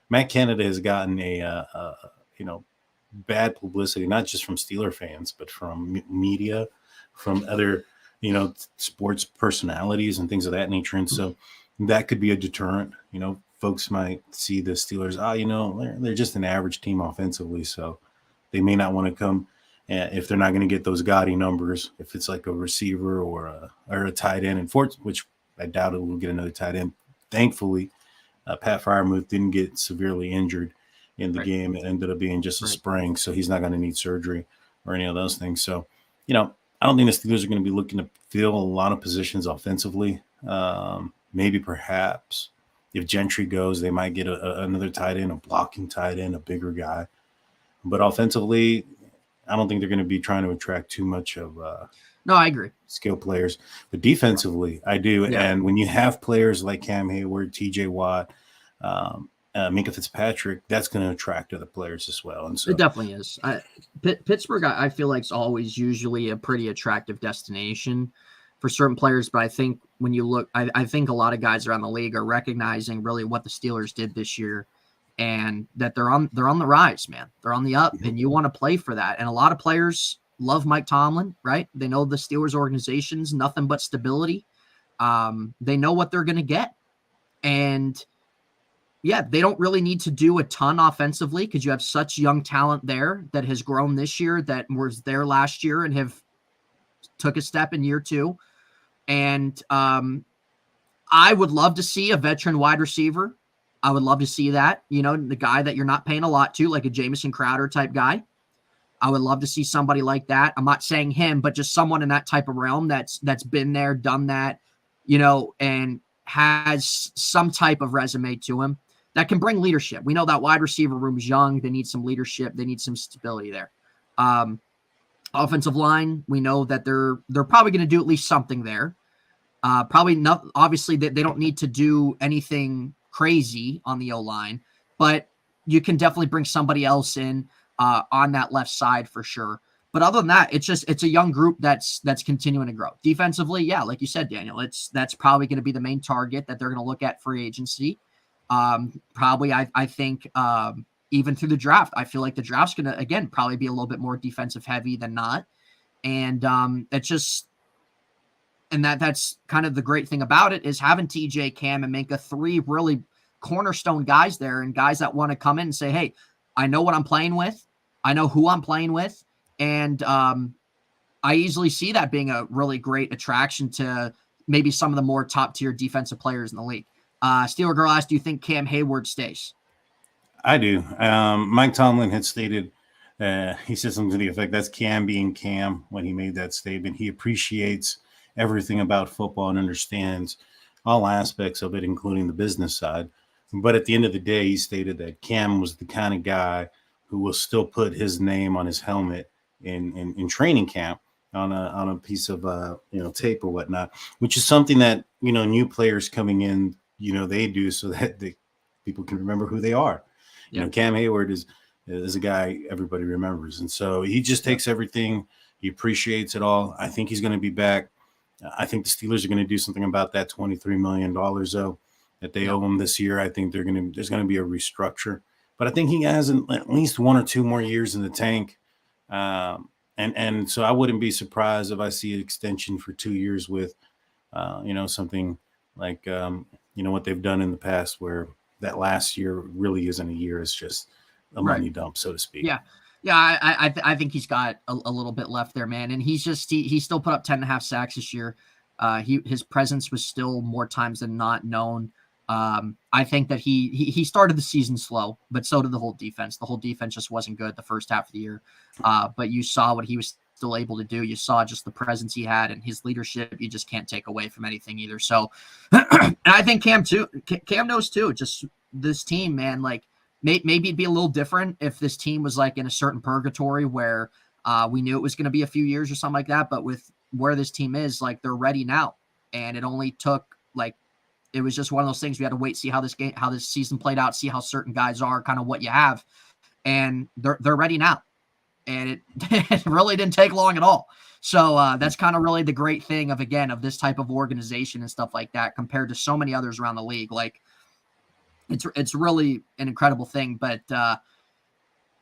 Matt Canada has gotten a bad publicity, not just from Steeler fans, but from media, from other, sports personalities and things of that nature. And so that could be a deterrent. Folks might see the Steelers, they're just an average team offensively. So they may not want to come if they're not going to get those gaudy numbers. If it's like a receiver or a tight end, which I doubt it will get another tight end. Thankfully, Pat Freiermuth didn't get severely injured in the game. It ended up being just a sprain, so he's not going to need surgery or any of those things. So, I don't think the Steelers are going to be looking to fill a lot of positions offensively. Maybe perhaps if Gentry goes, they might get another tight end, a blocking tight end, a bigger guy. But offensively, I don't think they're going to be trying to attract too much of no, I agree. Skill players. But defensively, I do. Yeah. And when you have players like Cam Hayward, TJ Watt, Minkah Fitzpatrick, that's going to attract other players as well. And so it definitely is. Pittsburgh, I feel like, is always usually a pretty attractive destination for certain players. But I think when you look, I think a lot of guys around the league are recognizing really what the Steelers did this year, and that they're on the rise, man. They're on the up, and you want to play for that. And a lot of players love Mike Tomlin, right? They know the Steelers organization's nothing but stability. They know what they're going to get, and yeah, they don't really need to do a ton offensively because you have such young talent there that has grown this year, that was there last year and have took a step in year two. And I would love to see a veteran wide receiver. I would love to see that, the guy that you're not paying a lot to, like a Jamison Crowder type guy. I would love to see somebody like that. I'm not saying him, but just someone in that type of realm that's been there, done that, and has some type of resume to him that can bring leadership. We know that wide receiver room is young. They need some leadership. They need some stability there. Offensive line, we know that they're probably going to do at least something there. Probably not. Obviously, they don't need to do anything crazy on the O-line, but you can definitely bring somebody else in on that left side for sure. But other than that, it's a young group that's continuing to grow. Defensively, yeah, like you said, Daniel, that's probably going to be the main target that they're going to look at free agency. Probably, I think, even through the draft, I feel like the draft's going to, again, probably be a little bit more defensive heavy than not. And that's kind of the great thing about it, is having TJ, Cam, and Minkah, three really cornerstone guys there, and guys that want to come in and say, hey, I know what I'm playing with. I know who I'm playing with. And I easily see that being a really great attraction to maybe some of the more top-tier defensive players in the league. Steeler Girl asked, do you think Cam Hayward stays? I do. Mike Tomlin had stated, he said something to the effect, that's Cam being Cam when he made that statement. He appreciates everything about football and understands all aspects of it, including the business side. But at the end of the day, he stated that Cam was the kind of guy who will still put his name on his helmet in training camp on a piece of tape or whatnot, which is something that new players coming in they do so that people can remember who they are. Cam Hayward is a guy everybody remembers, and so he just takes everything. He appreciates it all. I think he's going to be back. I think the Steelers are going to do something about that $23 million though that they owe him this year. I think there's going to be a restructure, but I think he has at least 1 or 2 more years in the tank. And so I wouldn't be surprised if I see an extension for 2 years with, something like, what they've done in the past, where that last year really isn't a year. It's just a money dump, so to speak. Yeah. Yeah. I think he's got a little bit left there, man. And he's just, he still put up 10.5 sacks this year. His presence was still more times than not known. I think that he started the season slow, but so did the whole defense. The whole defense just wasn't good the first half of the year. But you saw what he was still able to do. You saw just the presence he had and his leadership. You just can't take away from anything either. So, and I think Cam too. Cam knows too. Just this team, man. Like maybe it'd be a little different if this team was like in a certain purgatory where we knew it was going to be a few years or something like that. But with where this team is, like they're ready now, and it only took like. It was just one of those things. We had to wait, see how this season played out, see how certain guys are, kind of what you have, and they're ready now. And it really didn't take long at all. So that's kind of really the great thing of this type of organization and stuff like that compared to so many others around the league. Like it's really an incredible thing. But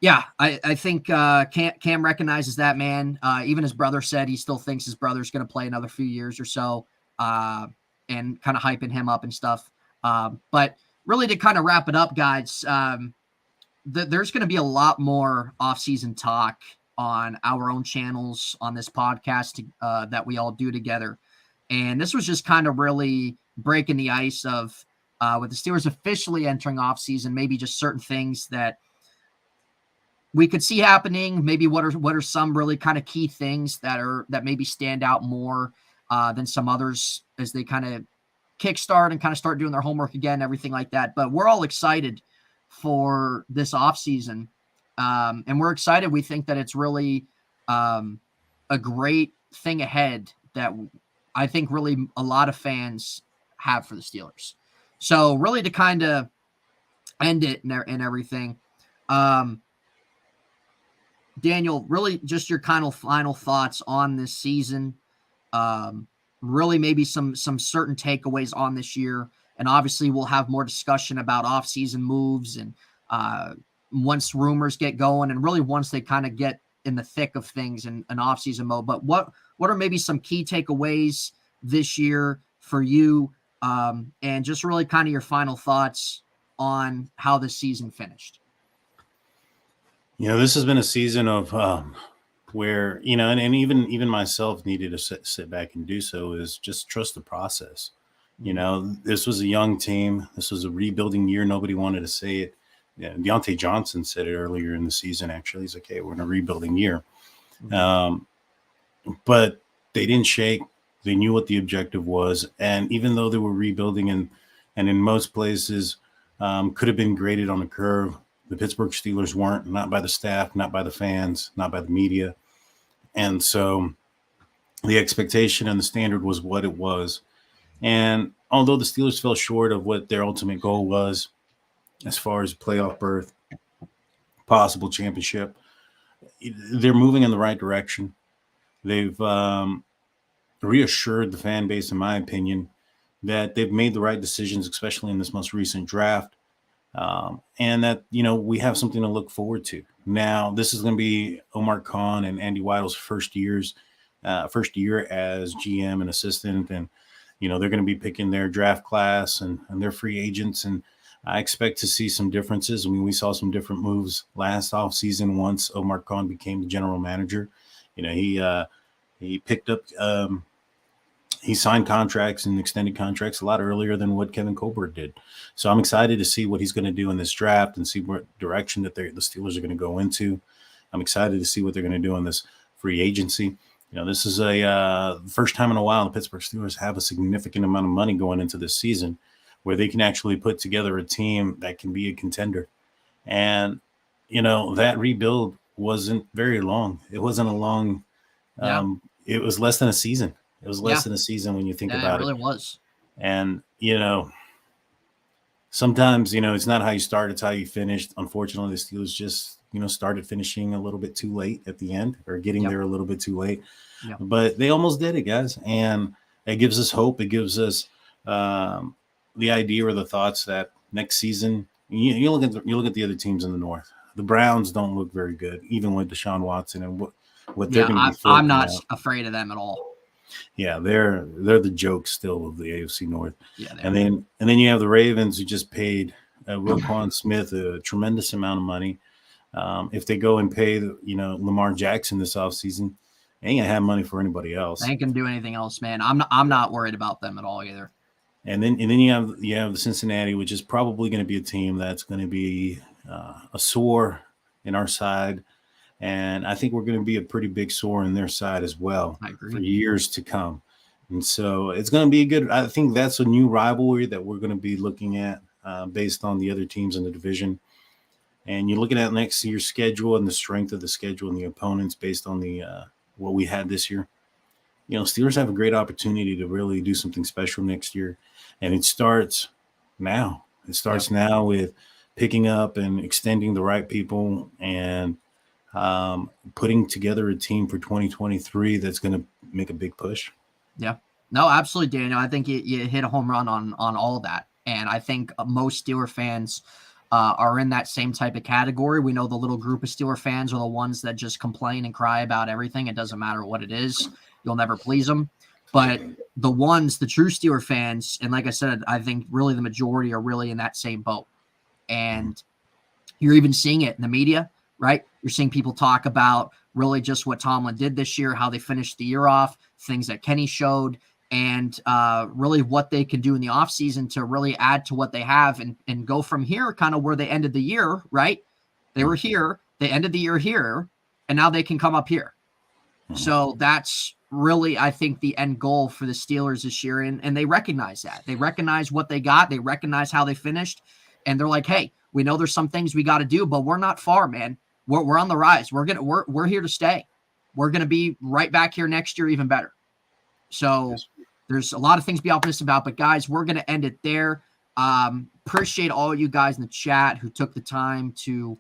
yeah, I think Cam recognizes that, man. Even his brother said he still thinks his brother's going to play another few years or so. And kind of hyping him up and stuff. But really to kind of wrap it up, guys, there's going to be a lot more off-season talk on our own channels on this podcast that we all do together. And this was just kind of really breaking the ice of with the Steelers officially entering off-season, maybe just certain things that we could see happening. Maybe what are some really kind of key things that maybe stand out more than some others as they kind of kickstart and kind of start doing their homework again, everything like that. But we're all excited for this offseason. And we're excited. We think that it's really a great thing ahead that I think really a lot of fans have for the Steelers. So really to kind of end it and everything, Daniel, really just your kind of final thoughts on this season. Really maybe some certain takeaways on this year. And obviously we'll have more discussion about off-season moves and once rumors get going and really once they kind of get in the thick of things in an off-season mode. But what are maybe some key takeaways this year for you and just really kind of your final thoughts on how the season finished? This has been a season of where, and even myself needed to sit back and do so, is just trust the process. This was a young team. This was a rebuilding year. Nobody wanted to say it. Yeah, Deontay Johnson said it earlier in the season, actually. He's like, hey, we're in a rebuilding year. But they didn't shake. They knew what the objective was. And even though they were rebuilding and in most places could have been graded on a curve, the Pittsburgh Steelers weren't, not by the staff, not by the fans, not by the media. And so the expectation and the standard was what it was. And although the Steelers fell short of what their ultimate goal was, as far as playoff berth, possible championship, they're moving in the right direction. They've reassured the fan base, in my opinion, that they've made the right decisions, especially in this most recent draft. And that, we have something to look forward to. Now, this is going to be Omar Khan and Andy Weidl's first year as GM and assistant. And, they're going to be picking their draft class and their free agents. And I expect to see some differences. I mean, we saw some different moves last offseason once Omar Khan became the general manager. He picked up he signed contracts and extended contracts a lot earlier than what Kevin Colbert did. So I'm excited to see what he's going to do in this draft and see what direction that the Steelers are going to go into. I'm excited to see what they're going to do in this free agency. This is a first time in a while the Pittsburgh Steelers have a significant amount of money going into this season where they can actually put together a team that can be a contender. And, that rebuild wasn't very long. It wasn't a long it was less than a season. It was less than a season when you think about it. It really was. And, sometimes, it's not how you start, it's how you finished. Unfortunately, the Steelers just, started finishing a little bit too late at the end, or getting there a little bit too late. Yep. But they almost did it, guys. And it gives us hope. It gives us the idea or the thoughts that next season, you look at the other teams in the North. The Browns don't look very good, even with Deshaun Watson and what they're going to be. I'm not afraid of them at all. Yeah, they're the joke still of the AFC North. Yeah, and then you have the Ravens, who just paid Roquan Smith a tremendous amount of money. If they go and pay Lamar Jackson this offseason, they ain't gonna have money for anybody else. They ain't gonna do anything else, man. I'm not worried about them at all either. And then you have the Cincinnati, which is probably going to be a team that's going to be a sore in our side. And I think we're going to be a pretty big sore in their side as well for years to come. And so it's going to be I think that's a new rivalry that we're going to be looking at based on the other teams in the division. And you're looking at next year's schedule and the strength of the schedule and the opponents based on the what we had this year. Steelers have a great opportunity to really do something special next year. And it starts now. It starts now with picking up and extending the right people and putting together a team for 2023 that's going to make a big push. Yeah, no, absolutely, Daniel. I think you hit a home run on all of that. And I think most Steeler fans are in that same type of category. We know the little group of Steeler fans are the ones that just complain and cry about everything. It doesn't matter what it is. You'll never please them. But the true Steeler fans, and like I said, I think really the majority are really in that same boat. And you're even seeing it in the media, right? You're seeing people talk about really just what Tomlin did this year, how they finished the year off, things that Kenny showed, and really what they can do in the offseason to really add to what they have and go from here, kind of where they ended the year, right? They were here, they ended the year here, and now they can come up here. So that's really, I think, the end goal for the Steelers this year. And they recognize that. They recognize what they got. They recognize how they finished. And they're like, hey, we know there's some things we got to do, but we're not far, man. We're on the rise. We're here to stay. We're going to be right back here next year, even better. So there's a lot of things to be optimistic about, but guys, we're going to end it there. Appreciate all you guys in the chat who took the time to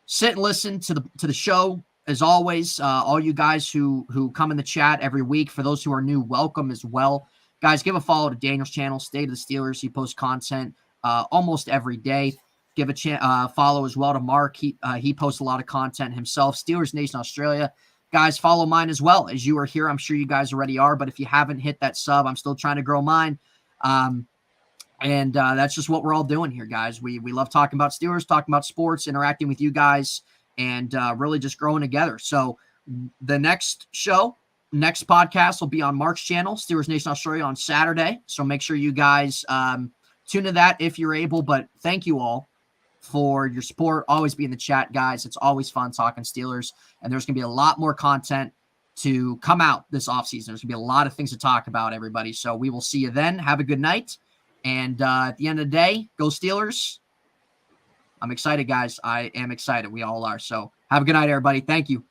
sit and listen to the show. As always, all you guys who come in the chat every week, for those who are new, welcome as well. Guys, give a follow to Daniel's channel, State of the Steelers. He posts content almost every day. Give a follow as well to Mark. He posts a lot of content himself. Steelers Nation Australia. Guys, follow mine as well. As you are here, I'm sure you guys already are, but if you haven't hit that sub, I'm still trying to grow mine. And that's just what we're all doing here, guys. We love talking about Steelers, talking about sports, interacting with you guys, and really just growing together. So the next podcast will be on Mark's channel, Steelers Nation Australia, on Saturday. So make sure you guys tune to that if you're able. But thank you all for your support. Always be in the chat, guys. It's always fun talking Steelers. And there's going to be a lot more content to come out this offseason. There's going to be a lot of things to talk about, everybody. So we will see you then. Have a good night. And at the end of the day, go Steelers. I'm excited, guys. I am excited. We all are. So have a good night, everybody. Thank you.